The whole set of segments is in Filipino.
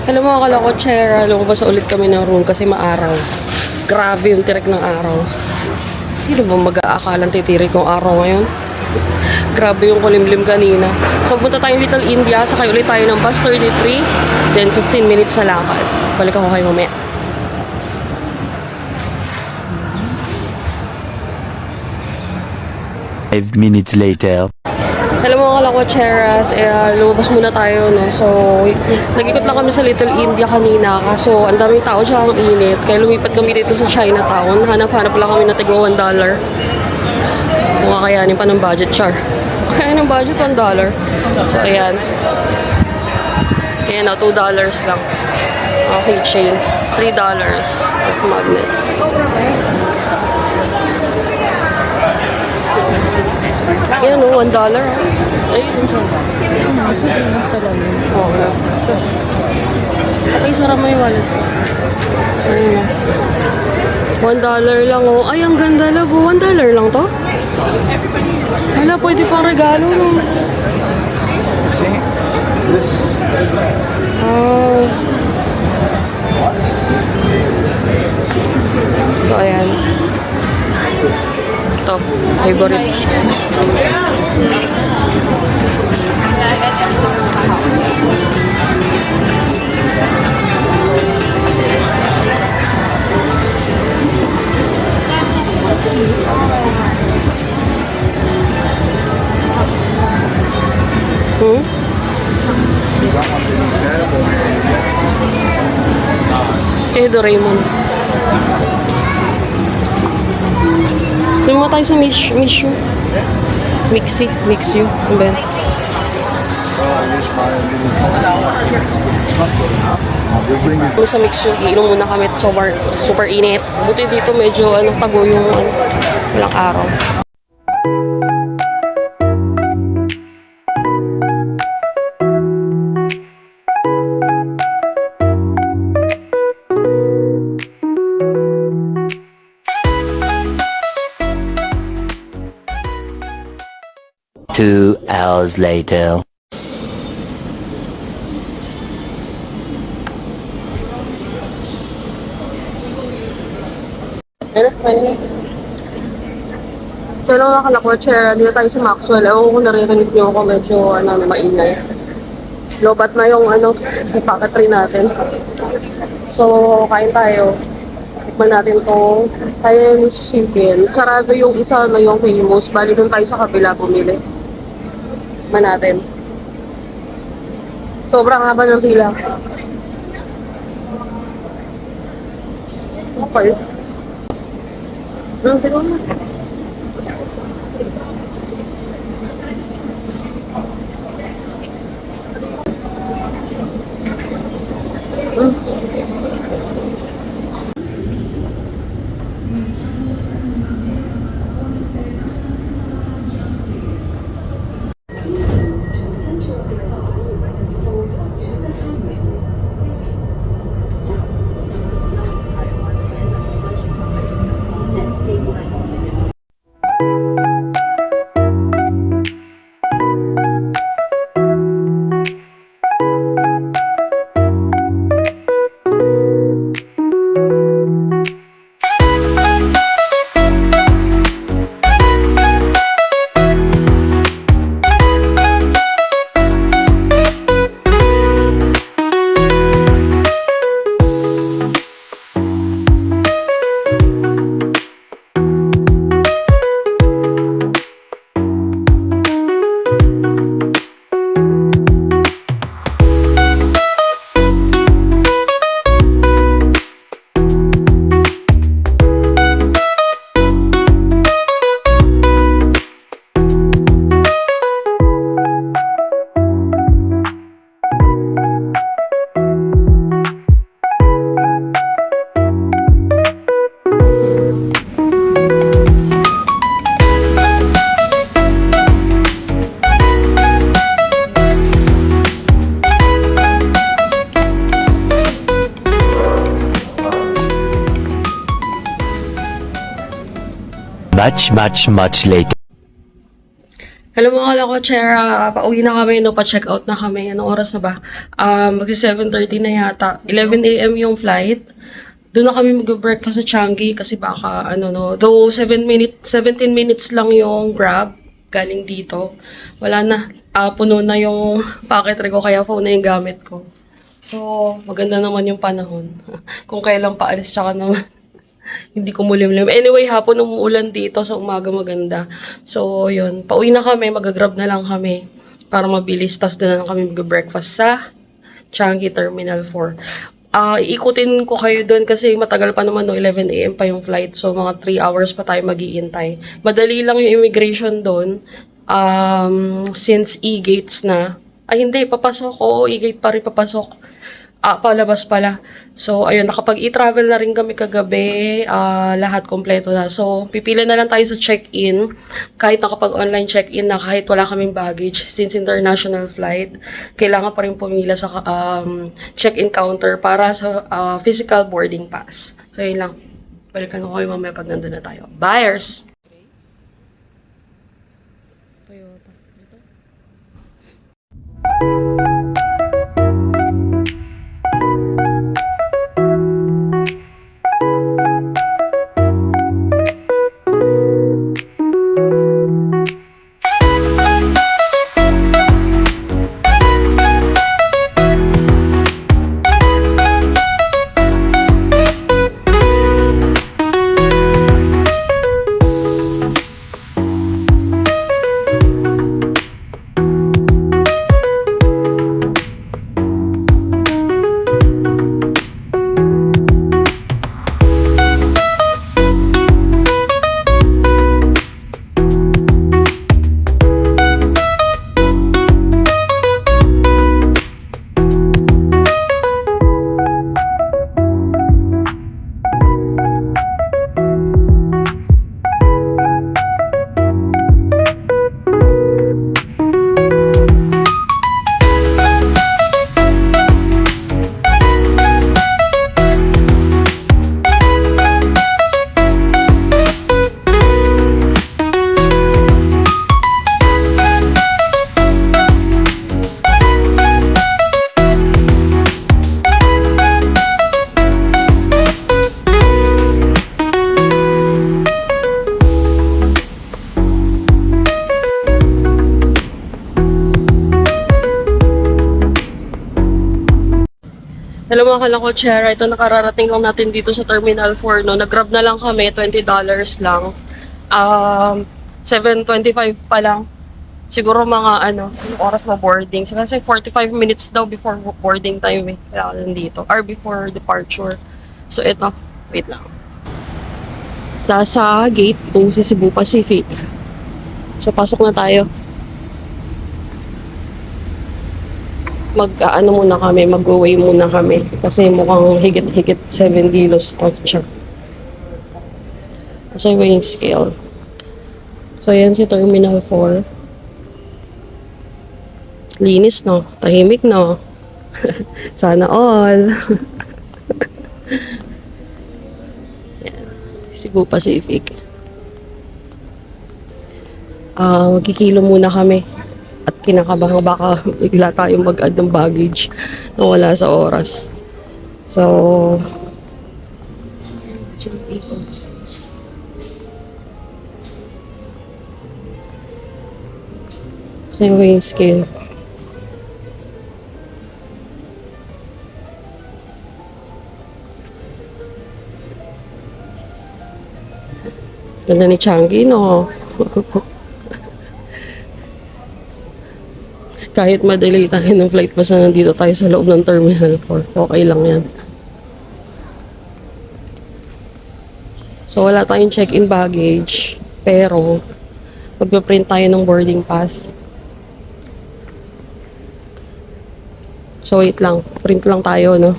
Hello mga kalakotsera, lumabas ulit kami ng room kasi maaraw. Grabe yung tirik ng araw. Sino ba mag-aakalang titirik yung araw ngayon? Grabe yung kulimlim kanina. So punta tayong Little India, sakay ulit tayo ng bus 33, then 15 minutes sa lakad. Balik ako kayo mamaya. 5 minutes later. Hello mga kalakotseras, lumabas muna tayo, no? So, nag-ikot lang kami sa Little India kanina, kaso ang daming tao siya ang init. Kaya lumipat kami dito sa Chinatown. Hanap-hanap lang kami na tigwa $1. Kung kakayanin pa ng budget, char. Kaya ng budget, $1. So, ayan. Ayan, $2 lang. Keychain. $3 of magnet. Ayan o, $1. Ayun. Ito din yung salamin. Oo. Ay, sarap mo yung wallet. Ayun. $1 lang oh. Ay, ang ganda lang oh. $1 lang to? Hala, pwede pang regalo no. Oh. So, ayan. Ito, favorite. Doraemon. Tumama tayo sa Mishu. Mixu. Ano ba yun? Sa Mixu, iinom muna kami at super init. Buti dito medyo tago yung walang araw. Two hours later. So, lang mga kalakotsera, dito tayo sa Maxwell. Ewan ko kung naririnig nyo ako, medyo maingay. Lobat na yung yung packetry natin. So, kain tayo. Tikman natin to Chinese chicken. Sarado yung isa na yung famous. Bali doon tayo sa kabila pumili. Tikman natin. Sobrang haba ng pila. Okay. Pero na. Much later. Hello mga Lakochera, pauwi na kami, no, pa-check out na kami. Anong oras na ba? Magsi 7:30 na yata. 11 a.m. yung flight. Doon na kami mag-breakfast sa Changi kasi baka though 17 minutes lang yung Grab galing dito. Wala na, puno na yung packetry ko kaya phone na yung gamit ko. So, maganda naman yung panahon. Kung kailan paalis tsaka naman. Hindi ko mulimlim. Anyway, hapon umuulan dito sa umaga maganda. So, yun. Pauwi na kami. Mag-grab na lang kami para mabilis. Tapos doon na lang kami mag-breakfast sa Changi Terminal 4. Iikutin ko kayo doon kasi matagal pa naman, no, 11 a.m. pa yung flight. So, mga 3 hours pa tayo mag-iintay. Madali lang yung immigration doon. Since e-gates na. Ay, hindi. Papasok ko. E-gate pa rin papasok. Palabas pala. So, ayun, nakapag e-travel na rin kami kagabi. Lahat kompleto na. So, pipila na lang tayo sa check-in. Kahit nakapag-online check-in na, kahit wala kaming baggage. Since international flight, kailangan pa rin pumila sa check-in counter para sa physical boarding pass. So, yun lang. Balikan ko kayo mamaya pag nandun na tayo. Buyers! Toyota. Ito. Hello mga kalakotsera, ito nakararating lang natin dito sa Terminal 4, no? Nag-grab na lang kami, $20 lang. 7:25 pa lang. Siguro mga yung oras mo boarding. So, kasi 45 minutes daw before boarding time kailangan dito. Or before departure. So ito, wait lang. Nasa gate 2 sa Cebu Pacific. So pasok na tayo. Muna kami, mag-away muna kami. Kasi mukhang higit-higit 7 kilos to siya. Kasi weighing scale. So, yan si Terminal 4. Linis, no? Tahimik, no? Sana all. Yan. Cebu Pacific. Magkikilo muna kami. At kinakabahan baka bigla tayong mag-add ng baggage na wala sa oras. So, 806. Kasi yung weighing scale. Ganda ni Changi, no? Kahit madelay tayo ng flight, basta nandito tayo sa loob ng Terminal 4. Okay lang yan. So, wala tayong check-in baggage. Pero, magpaprint tayo ng boarding pass. So, wait lang. Print lang tayo, no?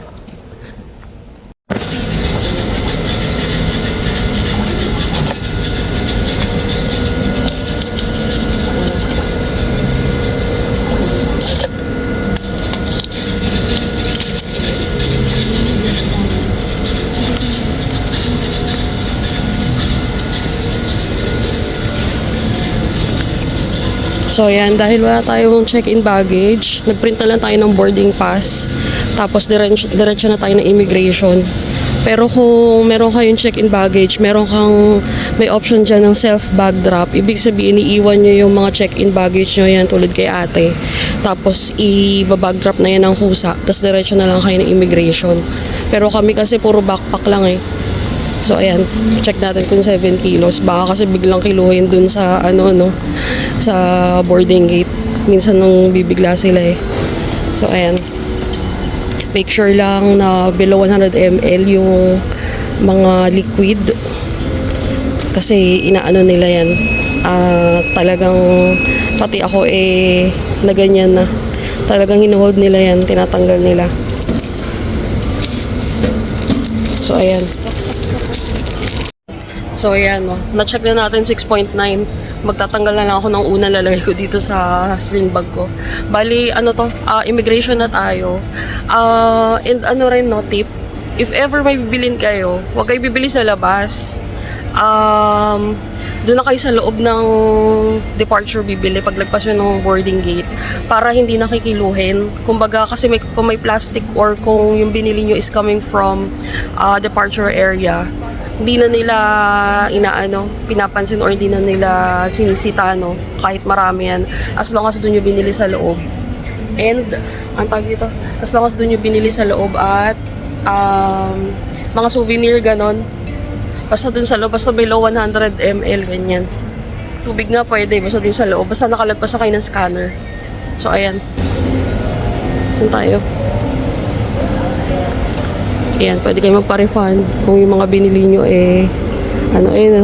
So yan, dahil wala tayong check-in baggage, nagprint na lang tayo ng boarding pass. Tapos diretso na tayo ng immigration. Pero kung meron kayong check-in baggage, may option dyan ng self-bag drop. Ibig sabihin, iiwan nyo yung mga check-in baggage nyo yan tulad kay ate. Tapos i-bag drop na yan ng kusa. Tapos diretso na lang kayo ng immigration. Pero kami kasi puro backpack lang eh. So ayan, check natin kung 7 kilos. Baka kasi biglang kiluhin dun sa sa boarding gate. Minsan nung bibigla sila eh. So ayan. Make sure lang na below 100 ml yung mga liquid. Kasi inaano nila yan. Talagang pati ako na ganyan na. Talagang hinuhold nila yan, tinatanggal nila. So ayan. So ayan, no. Na-check na natin 6.9. Magtatanggal na lang ako ng unang lalagay ko dito sa sling bag ko. Bali, immigration na tayo. And rin, no, tip. If ever may bibilin kayo, huwag kayo bibili sa labas. Doon na kayo sa loob ng departure bibili pag lagpas yun ng boarding gate para hindi nakikiluhin. Kumbaga kasi kung may plastic or kung yung binili nyo is coming from departure area, hindi na nila pinapansin or hindi na nila sinisita, no? Kahit marami yan. As long as doon yung binili sa loob. And, ang tawag dito, as long as doon yung binili sa loob at mga souvenir, ganon. Basta doon sa loob, basta below 100 ml, ganyan. Tubig nga pwede, basta doon sa loob. Basta nakalagpas na kayo ng scanner. So, ayan. Saan tayo? Ayan, pwede kayo magpa-refund kung yung mga binili nyo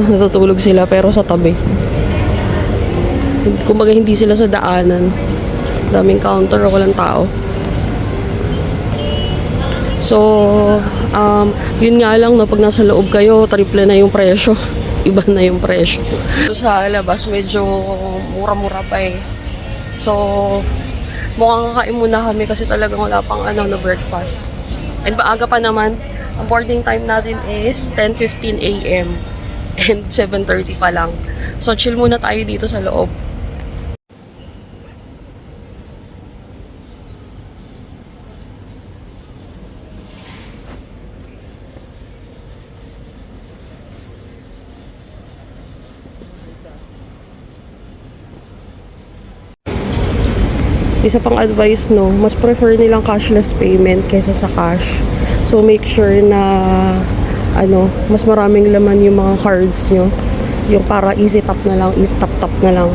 natutulog sila pero sa tabi. Kumbaga hindi sila sa daanan. Daming counter o walang tao. So, yun nga lang, no, pag nasa loob kayo, triple na yung presyo. Iba na yung presyo. So, sa labas, medyo mura-mura pa eh. So, mukhang kakain muna kami kasi talagang wala pang na breakfast. And maaga pa naman, ang boarding time natin is 10:15 a.m. and 7:30 pa lang. So, chill muna tayo dito sa loob. Isa pang advice, no, mas prefer nilang cashless payment kaysa sa cash. So make sure na mas maraming laman yung mga cards nyo. Yung para easy tap na lang, tap na lang.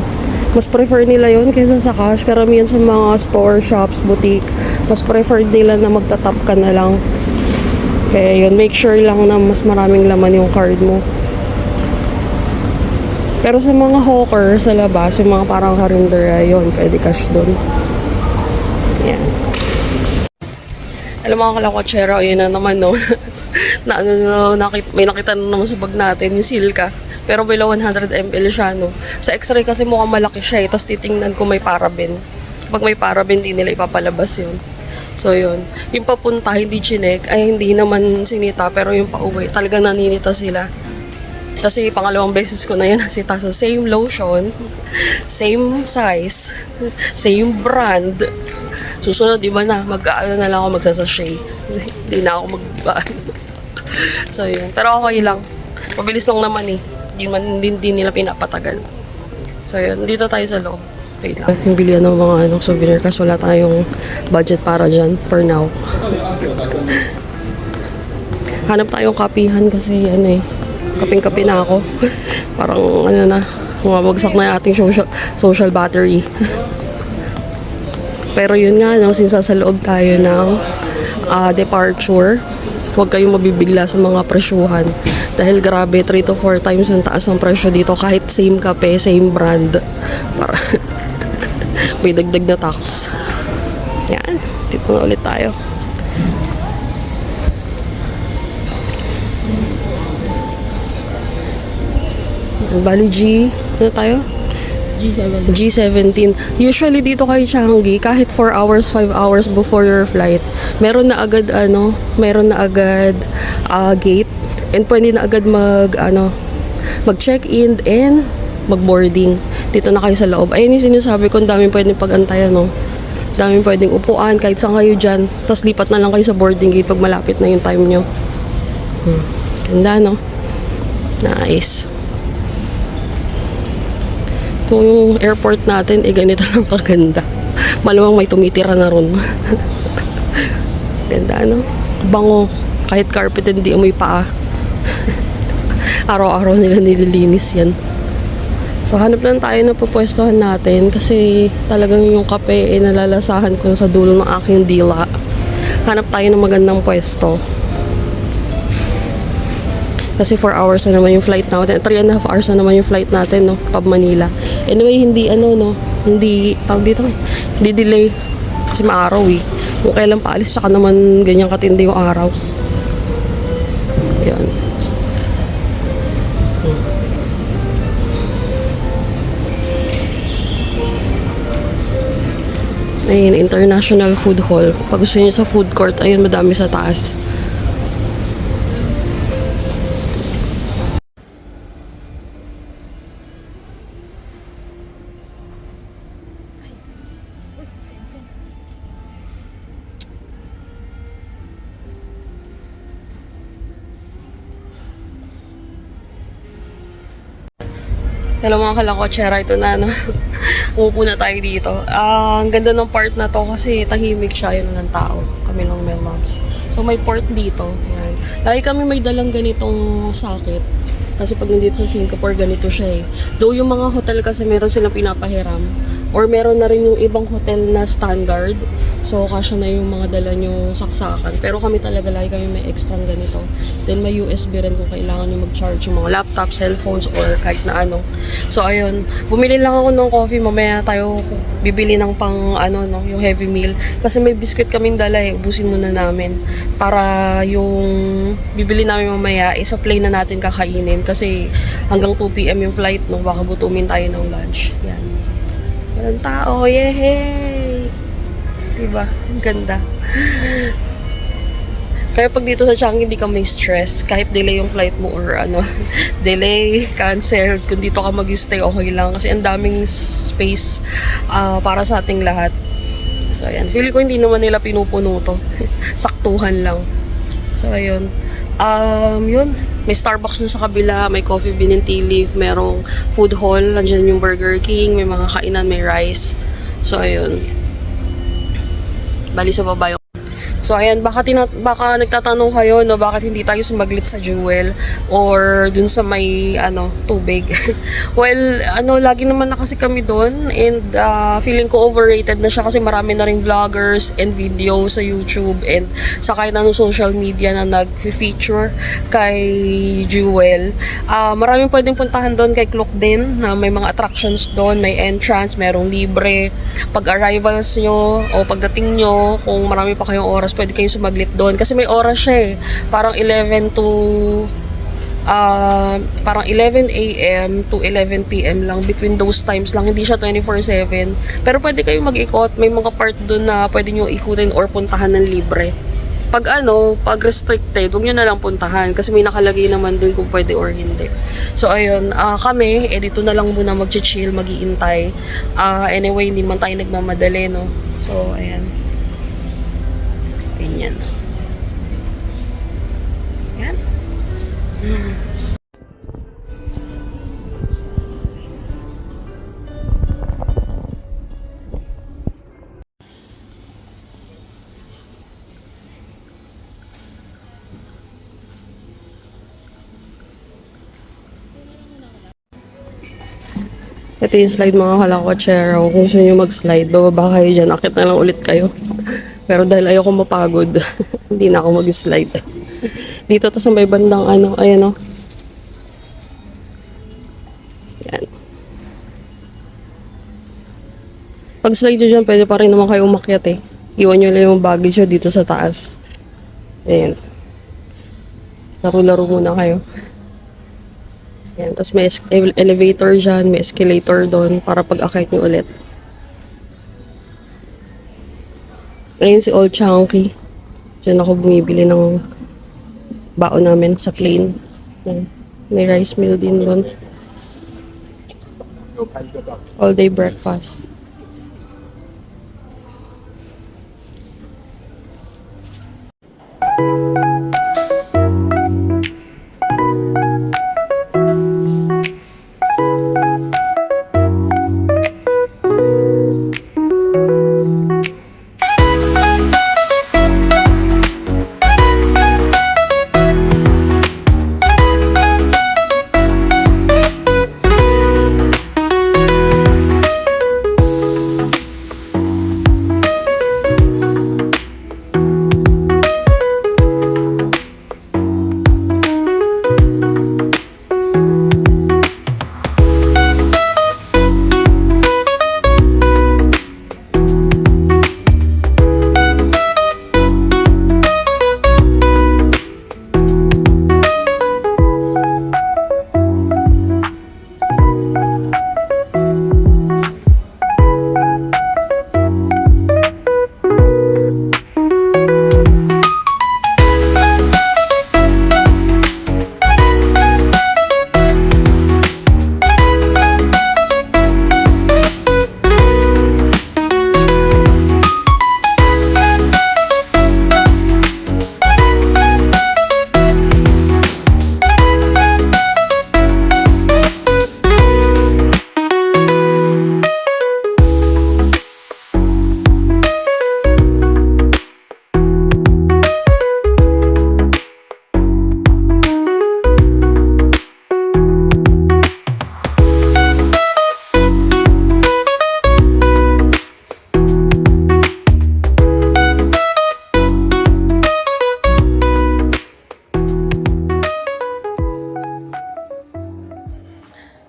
Mas prefer nila yon kaysa sa cash. Karamihan sa mga store, shops, boutique, mas prefer nila na magtatap ka na lang. Kaya yun, make sure lang na mas maraming laman yung card mo. Pero sa mga hawker sa labas, yung mga parang karindera, yun, pwede cash doon. Yan. Alam mga kalakotsera, yun na naman, no. May nakita na naman sa bag natin, yung Silka. Pero below 100 ml siya, no. Sa x-ray kasi mukhang malaki siya, tapos titingnan ko may paraben. Pag may paraben, di nila ipapalabas yun. So, yun. Yung papunta, hindi chinek, ay hindi naman sinita, pero yung pauwi, talagang naninita sila. Kasi pangalawang beses ko na yan nasita sa same lotion, same size, same brand. Susunod, di ba na, na lang ako magsasashay. Hindi na ako So, yun. Pero okay lang. Mabilis lang naman eh. Hindi nila pinapatagal. So, yun. Dito tayo sa loob. Wait lang. Yung bilihan ng mga souvenir kasi wala tayong budget para dyan for now. Hanap tayong kapihan kasi kaping-kapi na ako. Parang bumabagsak na yung ating social battery. Pero yun nga, since sa loob tayo ng departure, huwag kayong mabibigla sa mga presyuhan. Dahil grabe, 3 to 4 times yung taas ng presyo dito. Kahit same kape, same brand. Para may dagdag na tax. Yan, dito na ulit tayo. Bali ano tayo? G17. Usually dito kay Changi, kahit 4 hours, 5 hours before your flight, meron na agad gate and pwede na agad mag check-in and mag-boarding. Dito na kayo sa loob. Ayun yung sinasabi ko, ang daming pwedeng pag-antayan, no? Daming pwedeng upuan, kahit saan kayo dyan. Tapos lipat na lang kayo sa boarding gate pag malapit na yung time nyo. Ganda, no? Nice. Kung yung airport natin, ganito lang kaganda. Malamang may tumitira na ron. Ganda, no? Bango. Kahit carpet, hindi amoy paa. Araw-araw nila nililinis yan. So, hanap lang tayo na pupwestuhan natin kasi talagang yung kape nalalasahan ko sa dulo ng aking dila. Hanap tayo ng magandang pwesto. Kasi 4 hours na naman yung flight natin. 3.5 hours na naman yung flight natin, no? Pab Manila. Anyway, hindi hindi, tawag dito hindi delay. Kasi maaraw eh. Kung kailan paalis, saka naman ganyang katindi yung araw. Ayan. Ayun, International Food Hall. Pag gusto niyo sa food court, ayun, madami sa taas. Hello mga kalakotsera, ito na, no? Umupo na tayo dito. Ang ganda ng part na to kasi tahimik siya, yun ng tao. Kami lang may maps. So may port dito. Yan. Lagi kami may dalang ganitong sakit. Kasi pag nandito sa Singapore, ganito siya eh. Though yung mga hotel kasi meron silang pinapahiram. Or meron na rin yung ibang hotel na standard. So, kasya na yung mga dala nyo saksakan. Pero kami talaga lagi kami may extra ganito. Then, may USB rin kung kailangan nyo mag-charge yung mga laptop, cellphones, or kahit na ano. So, ayun. Bumili lang ako ng coffee. Mamaya tayo bibili ng pang, yung heavy meal. Kasi may biscuit kaming dala eh. Ubusin muna namin. Para yung bibili namin mamaya, isa plane na natin kakainin. Kasi hanggang 2 p.m. yung flight, no? Baka gutumin tayo ng lunch. Yan. Walang tao. Yehey! Diba? Ang ganda. Kaya pag dito sa Changi, hindi ka may stress. Kahit delay yung flight mo or delay, cancel. Kung dito ka mag-stay, okay lang. Kasi ang daming space para sa ating lahat. So, ayan. Feel ko hindi naman nila pinupuno to. Saktuhan lang. So, ayun. Yun. May Starbucks dun sa kabila, may Coffee Bean and Tea Leaf, merong food hall, nandiyan yung Burger King, may mga kainan, may rice. So, ayun. Bali sa baba yung... So, ayan, baka nagtatanong kayo, no, bakit hindi tayo sumaglit sa Jewel or dun sa may, tubig. Well, lagi naman na kasi kami dun and feeling ko overrated na siya kasi marami na ring vloggers and video sa YouTube and sa kahit anong social media na nag-feature kay Jewel. Maraming pwedeng puntahan doon kay Klook din na may mga attractions doon, may entrance, merong libre. Pag arrivals nyo o pagdating nyo, kung marami pa kayong oras, pwede kayong sumaglit doon. Kasi may oras siya eh. Parang 11 a.m. to 11 p.m. lang. Between those times lang. Hindi siya 24/7. Pero pwede kayong mag-ikot. May mga part doon na pwede nyo ikutin or puntahan ng libre. Pag restricted, huwag nyo na lang puntahan. Kasi may nakalagay naman doon kung pwede or hindi. So, ayun. Kami, dito na lang muna mag-chill, mag-iintay. Anyway, hindi man tayo nagmamadali, no? So, ayan. Ganyan. Yan. Ito yung slide mga kalakotsera. Kung gusto nyo mag-slide, bababa kayo dyan. Akit na lang ulit kayo. Pero dahil ayoko mapagod, hindi na ako mag-slide. Dito to sa may bandang ayan o. Yan. Pag slide nyo dyan, pwede pa rin naman kayo umakyat eh. Iwan nyo lang yung baggage nyo dito sa taas. Ayan. Laro-laro muna kayo. Ayan. Tapos may elevator dyan, may escalator doon para pag-akit nyo ulit. Ayun si Old Chunky. Diyan ako bumibili ng baon namin sa plane. May rice meal din doon. All day breakfast.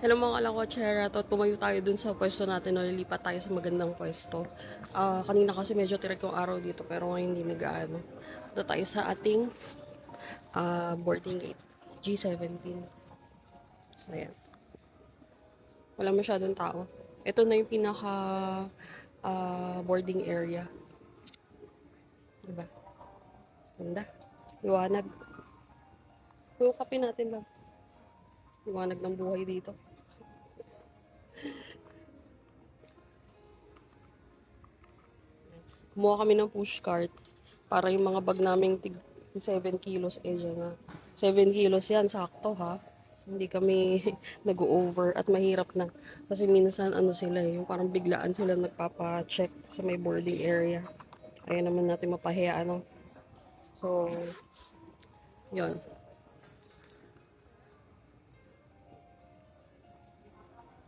Hello mga kalakotsera, tumayo tayo dun sa pwesto natin, no? Lilipat tayo sa magandang pwesto. Kanina kasi medyo tirik yung araw dito, pero ngayon hindi nag-aano. Ito tayo sa ating boarding gate, G17. So, ayan. Wala masyadong tao. Ito na yung pinaka boarding area. Diba? Ganda. Liwanag. Pukapin natin ba? Liwanag ng buhay dito. Kumuha kami ng push cart para yung mga bag naming 7 kilos, dyan na. 7 kilos yan, sakto ha. Hindi kami nag-over at mahirap na. Kasi minsan ano sila yung parang biglaan sila nagpapa-check sa may boarding area. Ayaw naman natin mapahiya, ano. So, yun.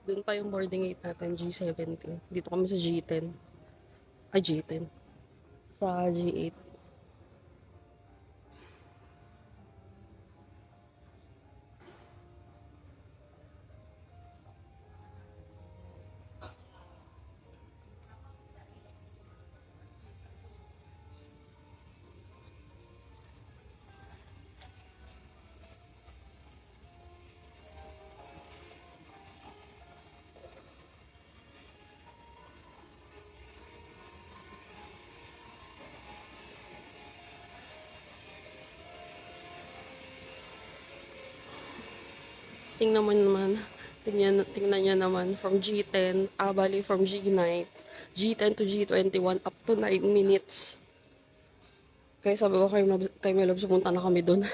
Doon pa yung boarding gate natin, G17. Dito kami sa G10. Ay, G10. Sa G8. Tingnan niya naman from G10, bali from G9, G10 to G21 up to 9 minutes. Kaya sabi ko kay Melob, sumunta na kami doon.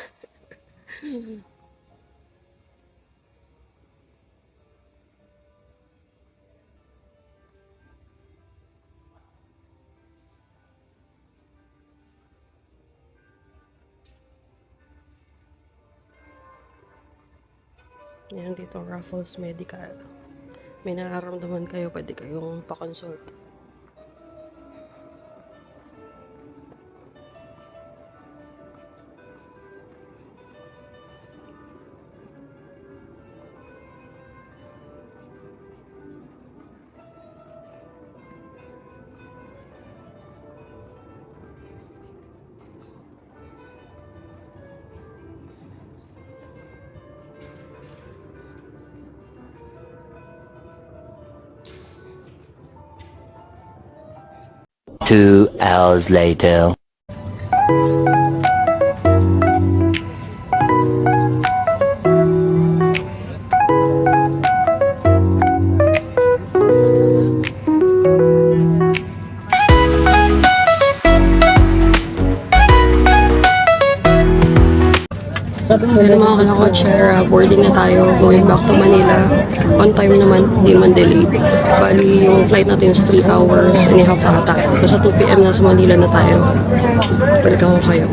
Yan dito, Raffles Medical. May nararamdaman kayo, pwede kayong pa-consult. Two hours later. Pero mga kalakotsyera, boarding na tayo. Going back to Manila. On time naman, hindi man delayed. Bali, yung flight natin is 3 hours and a half ata. Basta 2 p.m. na sa Manila na tayo. Balikan ko kayo.